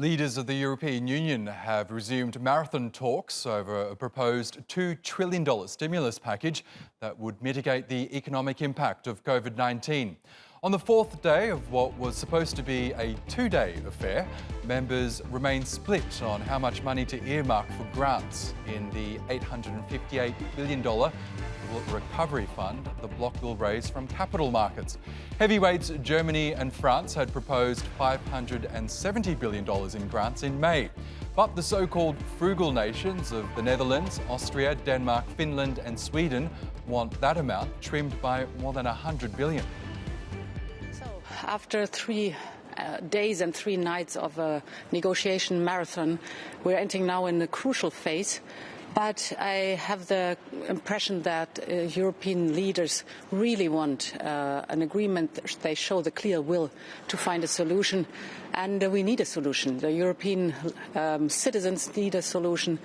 Leaders of the European Union have resumed marathon talks over a proposed $2 trillion stimulus package that would mitigate the economic impact of COVID-19. On the fourth day of what was supposed to be a two-day affair, members remain split on how much money to earmark for grants in the $858 billion recovery fund the bloc will raise from capital markets. Heavyweights Germany and France had proposed $570 billion in grants in May. But the so-called frugal nations of the Netherlands, Austria, Denmark, Finland and Sweden want that amount trimmed by more than $100 billion. So, after 3 days and 3 nights of a negotiation marathon, we're entering now in a crucial phase. But I have the impression that European leaders really want an agreement. They show the clear will to find a solution, and we need a solution. The European citizens need a solution.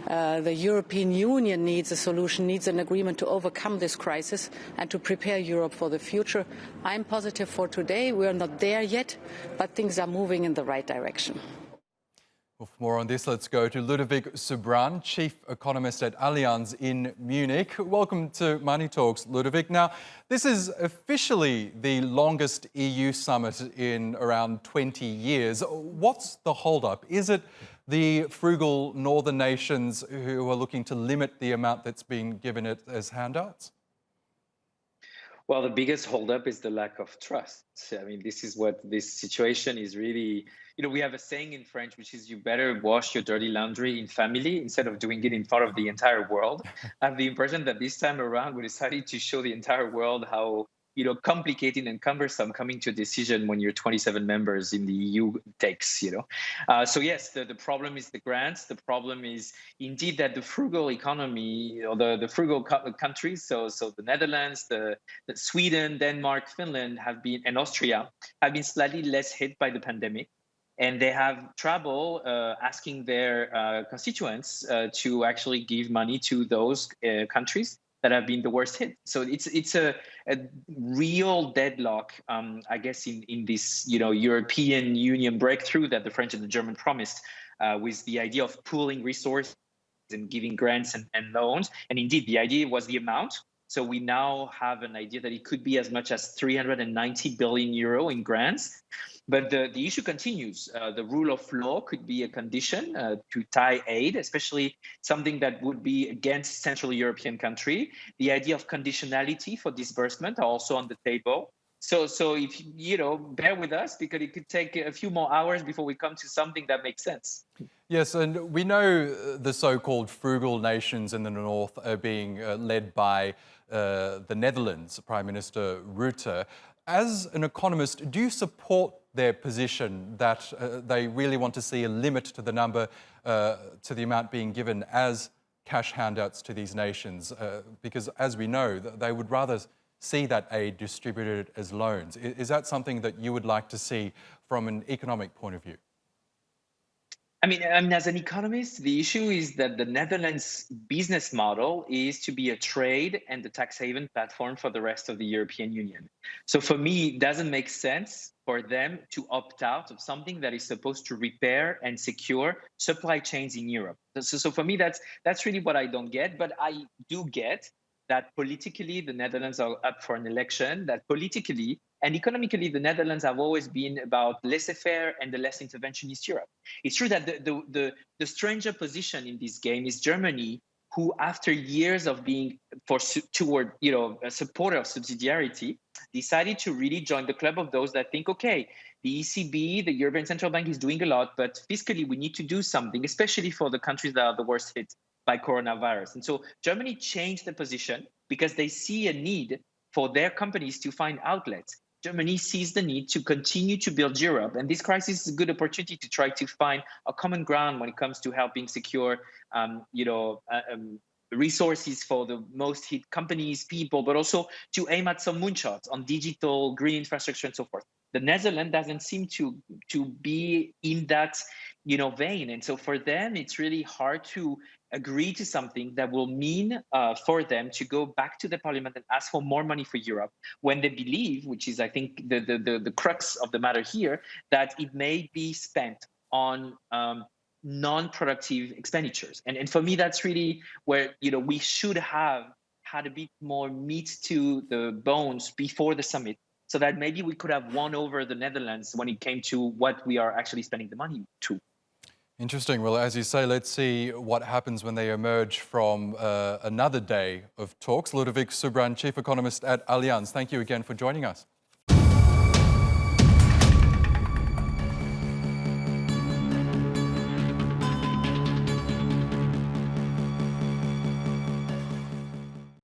The European Union needs a solution, needs an agreement to overcome this crisis and to prepare Europe for the future. I'm positive for today. We are not there yet, but things are moving in the right direction. Well, for more on this, let's go to Ludovic Subran, Chief Economist at Allianz in Munich. Welcome to Money Talks, Ludovic. Now, this is officially the longest EU summit in around 20 years. What's the holdup? Is it the frugal northern nations who are looking to limit the amount that's being given it as handouts? Well, the biggest holdup is the lack of trust. I mean, this is what this situation is really. We have a saying in French, which is you better wash your dirty laundry in family instead of doing it in front of the entire world. I have the impression that this time around, we decided to show the entire world how complicated and cumbersome coming to a decision when you're 27 members in the EU takes, So yes, the problem is the grants. The problem is indeed that the frugal economy, or the frugal countries, so the Netherlands, the Sweden, Denmark, Finland and Austria have been slightly less hit by the pandemic. And they have trouble asking their constituents to actually give money to those countries that have been the worst hit. So it's a real deadlock, I guess, in this European Union breakthrough that the French and the German promised, with the idea of pooling resources and giving grants and loans. And indeed, the idea was the amount. So we now have an idea that it could be as much as 390 billion euro in grants. But the issue continues. The rule of law could be a condition to tie aid, especially something that would be against Central European country. The idea of conditionality for disbursement are also on the table. So if bear with us, because it could take a few more hours before we come to something that makes sense. Yes, and we know the so-called frugal nations in the north are being led by the Netherlands, Prime Minister Rutte. As an economist, do you support their position that they really want to see a limit to the number, to the amount being given as cash handouts to these nations? Because as we know, they would rather see that aid distributed as loans. Is that something that you would like to see from an economic point of view? I mean, as an economist, the issue is that the Netherlands' business model is to be a trade and a tax haven platform for the rest of the European Union. So for me, it doesn't make sense for them to opt out of something that is supposed to repair and secure supply chains in Europe. So for me, that's really what I don't get. But I do get that politically, the Netherlands are up for an election, that politically and economically, the Netherlands have always been about laissez-faire and the less interventionist Europe. It's true that the stranger position in this game is Germany, who, after years of being toward a supporter of subsidiarity, decided to really join the club of those that think, okay, the ECB, the European Central Bank, is doing a lot, but fiscally we need to do something, especially for the countries that are the worst hit by coronavirus. And so Germany changed the position because they see a need for their companies to find outlets. Germany sees the need to continue to build Europe, and this crisis is a good opportunity to try to find a common ground when it comes to helping secure, resources for the most hit companies, people, but also to aim at some moonshots on digital, green infrastructure, and so forth. The Netherlands doesn't seem to be in that vein, and so for them, it's really hard to agree to something that will mean for them to go back to the parliament and ask for more money for Europe when they believe, which is, I think, the crux of the matter here, that it may be spent on non-productive expenditures. And for me, that's really where, we should have had a bit more meat to the bones before the summit, so that maybe we could have won over the Netherlands when it came to what we are actually spending the money to. Interesting. Well, as you say, let's see what happens when they emerge from another day of talks. Ludovic Subran, Chief Economist at Allianz, thank you again for joining us.